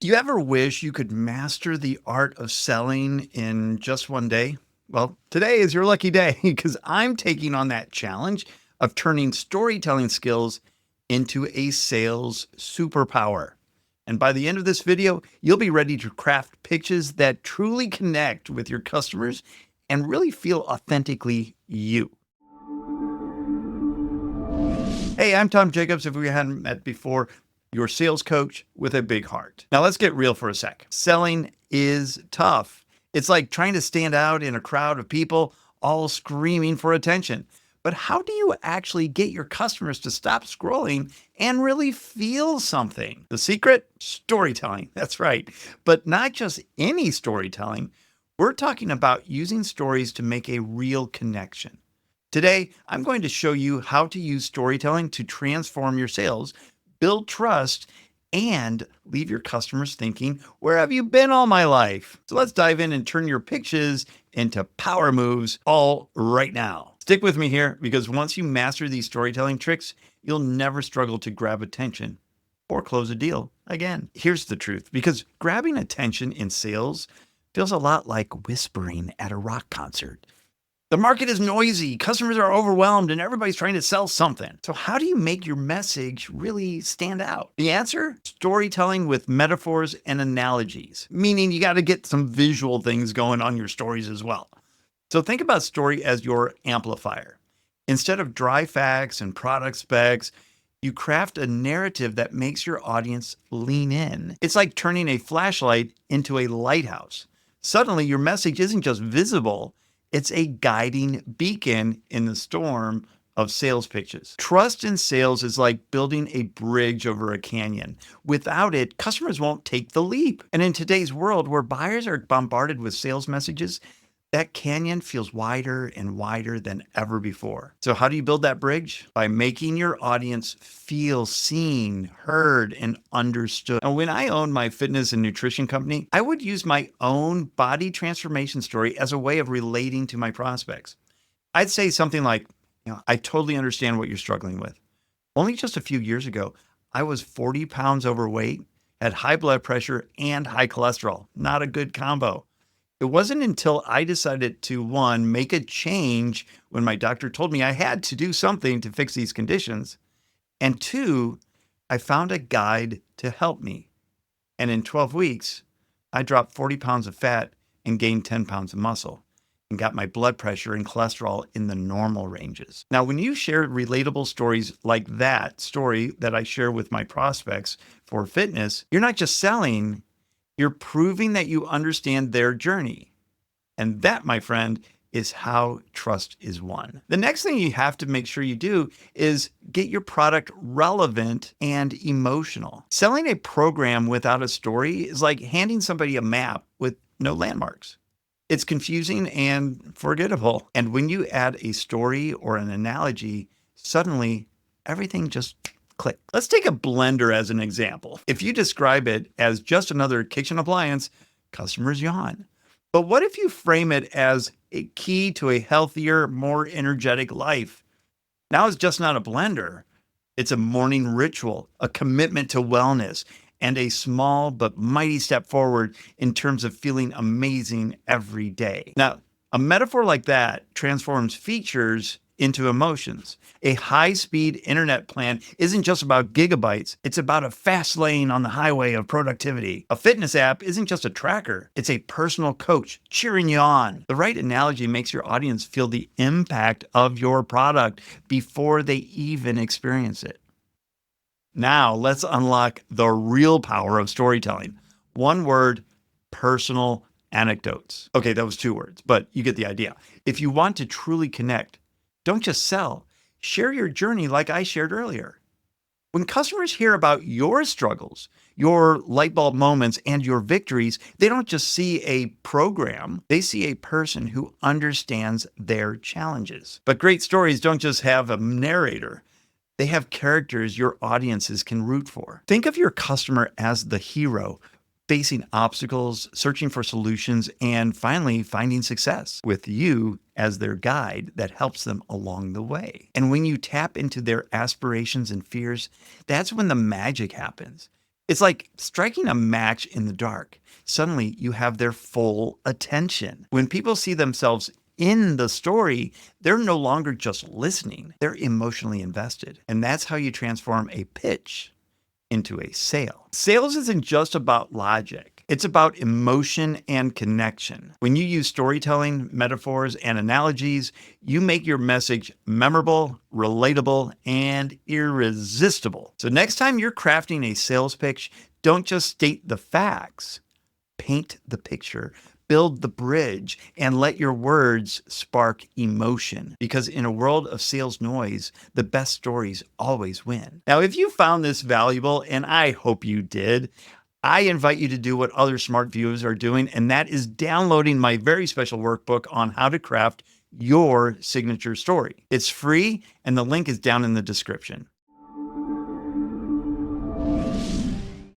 Do you ever wish you could master the art of selling in just one day? Well, today is your lucky day because I'm taking on that challenge of turning storytelling skills into a sales superpower. And by the end of this video, you'll be ready to craft pitches that truly connect with your customers and really feel authentically you. Hey, I'm Tom Jacobs. If we hadn't met before, your sales coach with a big heart. Now, let's get real for a sec. Selling is tough. It's like trying to stand out in a crowd of people all screaming for attention. But how do you actually get your customers to stop scrolling and really feel something? The secret? Storytelling. That's right. But not just any storytelling. We're talking about using stories to make a real connection. Today, I'm going to show you how to use storytelling to transform your sales, build trust, and leave your customers thinking, where have you been all my life? So let's dive in and turn your pitches into power moves all right now. Stick with me here because once you master these storytelling tricks, you'll never struggle to grab attention or close a deal again. Here's the truth, because grabbing attention in sales feels a lot like whispering at a rock concert. The market is noisy, customers are overwhelmed, and everybody's trying to sell something. So, how do you make your message really stand out? The answer? Storytelling with metaphors and analogies, meaning you got to get some visual things going on your stories as well. So, think about story as your amplifier. Instead of dry facts and product specs, you craft a narrative that makes your audience lean in. It's like turning a flashlight into a lighthouse. Suddenly, your message isn't just visible. It's a guiding beacon in the storm of sales pitches. Trust in sales is like building a bridge over a canyon. Without it, customers won't take the leap. And in today's world where buyers are bombarded with sales messages, that canyon feels wider and wider than ever before. So how do you build that bridge? By making your audience feel seen, heard, and understood. Now, when I owned my fitness and nutrition company, I would use my own body transformation story as a way of relating to my prospects. I'd say something like, I totally understand what you're struggling with. Only just a few years ago, I was 40 pounds overweight, had high blood pressure, and high cholesterol. Not a good combo. It wasn't until I decided to, one, make a change when my doctor told me I had to do something to fix these conditions, and two, I found a guide to help me. And in 12 weeks, I dropped 40 pounds of fat and gained 10 pounds of muscle and got my blood pressure and cholesterol in the normal ranges. Now, when you share relatable stories like that story that I share with my prospects for fitness, you're not just selling, you're proving that you understand their journey. And that, my friend, is how trust is won. The next thing you have to make sure you do is get your product relevant and emotional. Selling a program without a story is like handing somebody a map with no landmarks. It's confusing and forgettable. And when you add a story or an analogy, suddenly everything just click. Let's take a blender as an example. If you describe it as just another kitchen appliance, customers yawn. But what if you frame it as a key to a healthier, more energetic life? Now it's just not a blender. It's a morning ritual, a commitment to wellness, and a small but mighty step forward in terms of feeling amazing every day. Now, a metaphor like that transforms features into emotions. A high-speed internet plan isn't just about gigabytes, it's about a fast lane on the highway of productivity. A fitness app isn't just a tracker, it's a personal coach cheering you on. The right analogy makes your audience feel the impact of your product before they even experience it. Now, let's unlock the real power of storytelling. One word: personal anecdotes. Okay, that was two words, but you get the idea. If you want to truly connect, don't just sell. Share your journey like I shared earlier. When customers hear about your struggles, your light bulb moments, and your victories, they don't just see a program, they see a person who understands their challenges. But great stories don't just have a narrator. They have characters your audiences can root for. Think of your customer as the hero, facing obstacles, searching for solutions, and finally finding success, with you as their guide that helps them along the way. And when you tap into their aspirations and fears, that's when the magic happens. It's like striking a match in the dark. Suddenly, you have their full attention. When people see themselves in the story, they're no longer just listening, they're emotionally invested. And that's how you transform a pitch into a sale. Sales isn't just about logic. It's about emotion and connection. When you use storytelling, metaphors, and analogies, you make your message memorable, relatable, and irresistible. So next time you're crafting a sales pitch, don't just state the facts. Paint the picture, build the bridge, and let your words spark emotion. Because in a world of sales noise, the best stories always win. Now, if you found this valuable, and I hope you did, I invite you to do what other smart viewers are doing, and that is downloading my very special workbook on how to craft your signature story. It's free, and the link is down in the description.